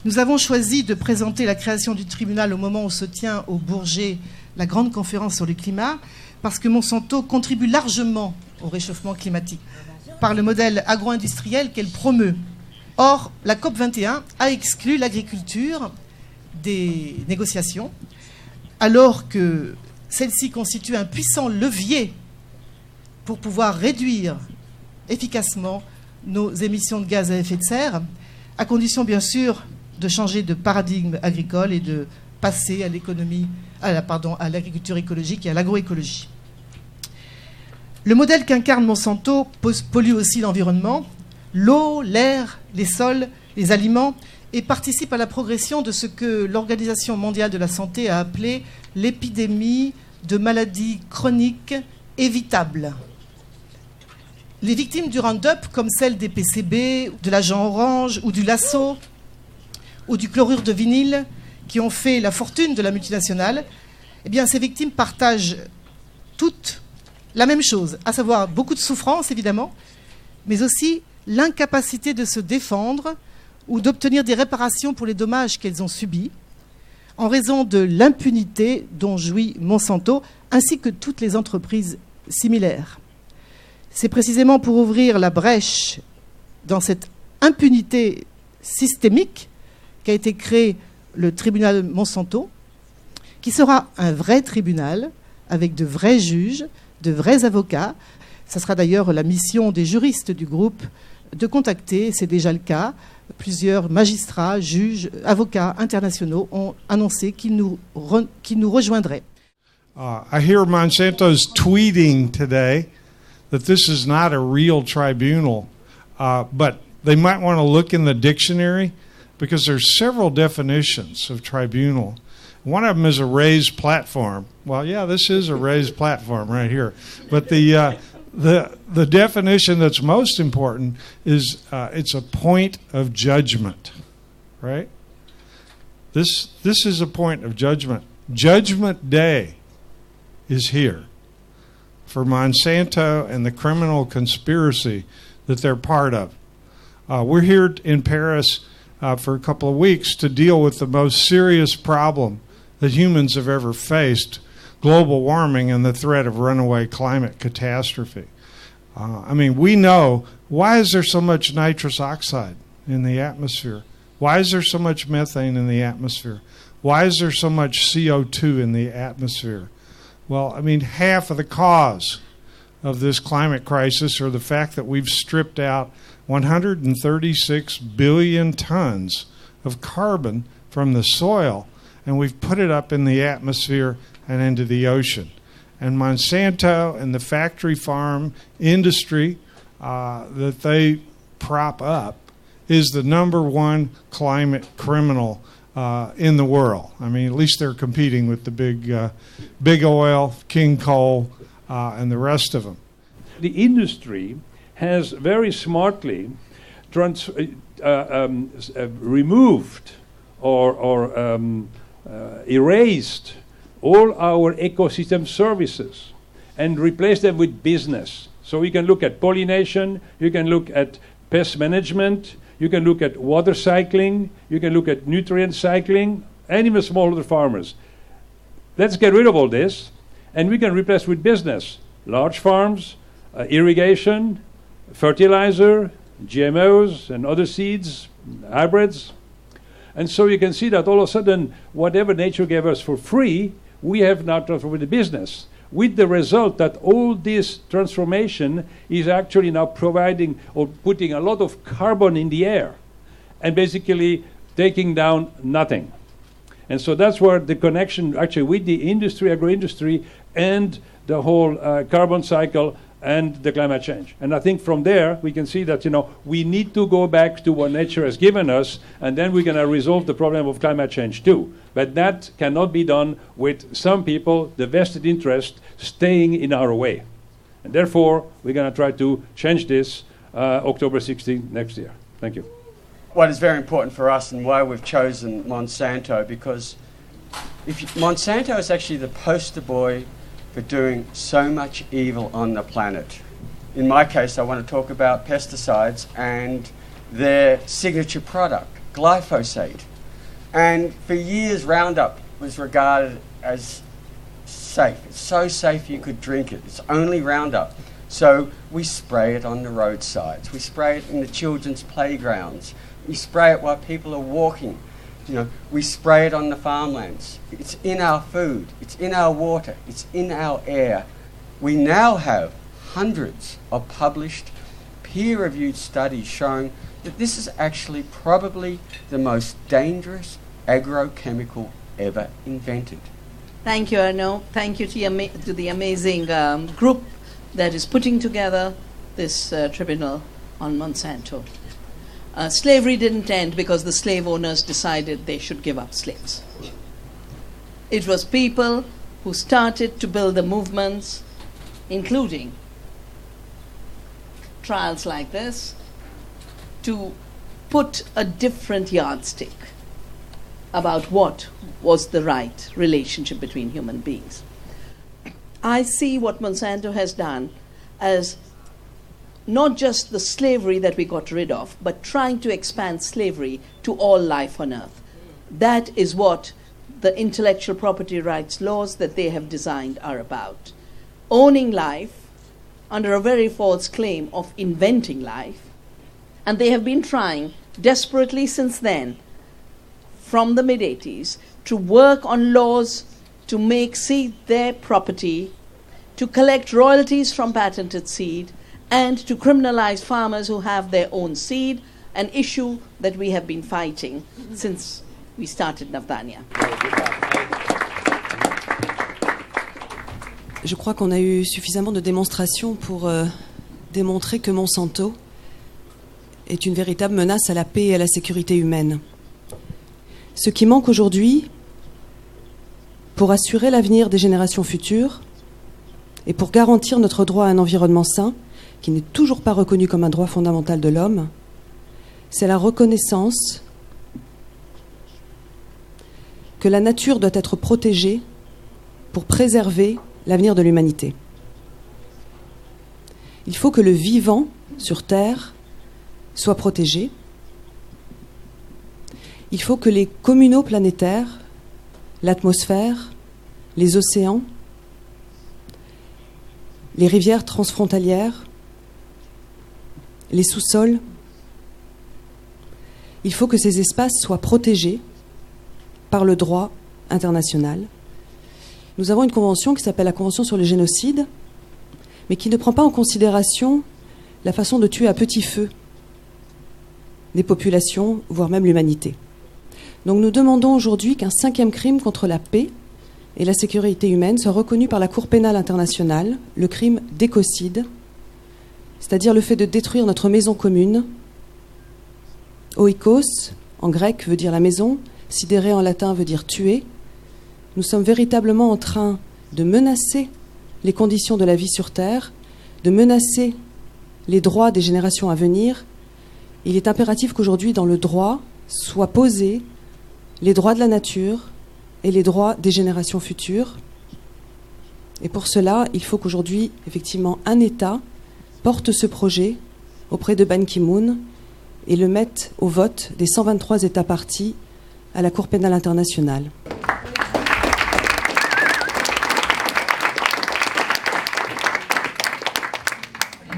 Nous avons choisi de présenter la création du tribunal au moment où se tient au Bourget la grande conférence sur le climat, parce que Monsanto contribue largement au réchauffement climatique par le modèle agro-industriel qu'elle promeut. Or, la COP21 a exclu l'agriculture des négociations, alors que celle-ci constitue un puissant levier pour pouvoir réduire efficacement nos émissions de gaz à effet de serre, à condition bien sûr de changer de paradigme agricole et de passer à à l'agriculture écologique et à l'agroécologie. Le modèle qu'incarne Monsanto pollue aussi l'environnement, l'eau, l'air, les sols, les aliments, et participe à la progression de ce que l'Organisation mondiale de la santé a appelé l'épidémie de maladies chroniques évitables. Les victimes du Roundup, comme celles des PCB, de l'agent orange ou du lasso, ou du chlorure de vinyle, qui ont fait la fortune de la multinationale, eh bien, ces victimes partagent toutes la même chose, à savoir beaucoup de souffrance, évidemment, mais aussi l'incapacité de se défendre ou d'obtenir des réparations pour les dommages qu'elles ont subis, en raison de l'impunité dont jouit Monsanto, ainsi que toutes les entreprises similaires. C'est précisément pour ouvrir la brèche dans cette impunité systémique qu'a été créé le tribunal Monsanto, qui sera un vrai tribunal avec de vrais juges, de vrais avocats. Ça sera d'ailleurs la mission des juristes du groupe de contacter, c'est déjà le cas, plusieurs magistrats, juges, avocats internationaux ont annoncé qu'ils nous rejoindraient. I hear Monsanto's tweeting today that this is not a real tribunal, but they might want to look in the dictionary because there's several definitions of tribunal. One of them is a raised platform. Well, yeah, this is a raised platform right here. But the definition that's most important is it's a point of judgment, right? This is a point of judgment. Judgment Day is here for Monsanto and the criminal conspiracy that they're part of. We're here in Paris for a couple of weeks to deal with the most serious problem that humans have ever faced, global warming and the threat of runaway climate catastrophe. We know, why is there so much nitrous oxide in the atmosphere? Why is there so much methane in the atmosphere? Why is there so much CO2 in the atmosphere? Well, half of the cause of this climate crisis are the fact that we've stripped out 136 billion tons of carbon from the soil, and we've put it up in the atmosphere and into the ocean. And Monsanto and the factory farm industry that they prop up is the number one climate criminal in the world. At least they're competing with the big oil, King Coal, and the rest of them. The industry has very smartly removed or erased all our ecosystem services and replaced them with business. So you can look at pollination, you can look at pest management, you can look at water cycling, you can look at nutrient cycling, and even smallholder farmers. Let's get rid of all this, and we can replace with business. Large farms, irrigation, fertilizer, GMOs and other seeds, hybrids. And so you can see that all of a sudden, whatever nature gave us for free, we have now transferred with the business, with the result that all this transformation is actually now providing or putting a lot of carbon in the air and basically taking down nothing. And so that's where the connection actually with the industry, agro-industry, and the whole carbon cycle and the climate change. And I think from there we can see that we need to go back to what nature has given us, and then we're going to resolve the problem of climate change too. But that cannot be done with some people, the vested interest, staying in our way. And therefore we're going to try to change this October 16th next year. Thank you. what is very important for us and why we've chosen Monsanto, because Monsanto is actually the poster boy for doing so much evil on the planet. In my case, I want to talk about pesticides and their signature product, glyphosate. And for years, Roundup was regarded as safe. It's so safe you could drink it. It's only Roundup. So we spray it on the roadsides. We spray it in the children's playgrounds. We spray it while people are walking. You know, we spray it on the farmlands. It's in our food. It's in our water. It's in our air. We now have hundreds of published peer-reviewed studies showing that this is actually probably the most dangerous agrochemical ever invented. Thank you, Arno. Thank you to the amazing group that is putting together this tribunal on Monsanto. Slavery didn't end because the slave owners decided they should give up slaves. It was people who started to build the movements, including trials like this, to put a different yardstick about what was the right relationship between human beings. I see what Monsanto has done as not just the slavery that we got rid of, but trying to expand slavery to all life on earth. That is what the intellectual property rights laws that they have designed are about. Owning life under a very false claim of inventing life. And they have been trying desperately since then, from the mid-80s, to work on laws to make seed their property, to collect royalties from patented seed, and to criminalize farmers who have their own seed, an issue that we have been fighting since we started Navdanya. Je crois qu'on a eu suffisamment de démonstrations pour démontrer que Monsanto est une véritable menace à la paix et à la sécurité humaine. Ce qui manque aujourd'hui pour assurer l'avenir des générations futures et pour garantir notre droit à un environnement sain, qui n'est toujours pas reconnu comme un droit fondamental de l'homme, c'est la reconnaissance que la nature doit être protégée pour préserver l'avenir de l'humanité. Il faut que le vivant sur Terre soit protégé. Il faut que les communaux planétaires, l'atmosphère, les océans, les rivières transfrontalières, les sous-sols, il faut que ces espaces soient protégés par le droit international. Nous avons une convention qui s'appelle la Convention sur le génocide, mais qui ne prend pas en considération la façon de tuer à petit feu des populations, voire même l'humanité. Donc nous demandons aujourd'hui qu'un 5e crime contre la paix et la sécurité humaine soit reconnu par la Cour pénale internationale, le crime d'écocide, c'est-à-dire le fait de détruire notre maison commune. Oikos, en grec, veut dire la maison, sidéré en latin veut dire tuer. Nous sommes véritablement en train de menacer les conditions de la vie sur Terre, de menacer les droits des générations à venir. Il est impératif qu'aujourd'hui, dans le droit, soient posés les droits de la nature et les droits des générations futures. Et pour cela, il faut qu'aujourd'hui, effectivement, un État porte ce projet auprès de Ban Ki-moon et le mette au vote des 123 États partis à la Cour pénale internationale.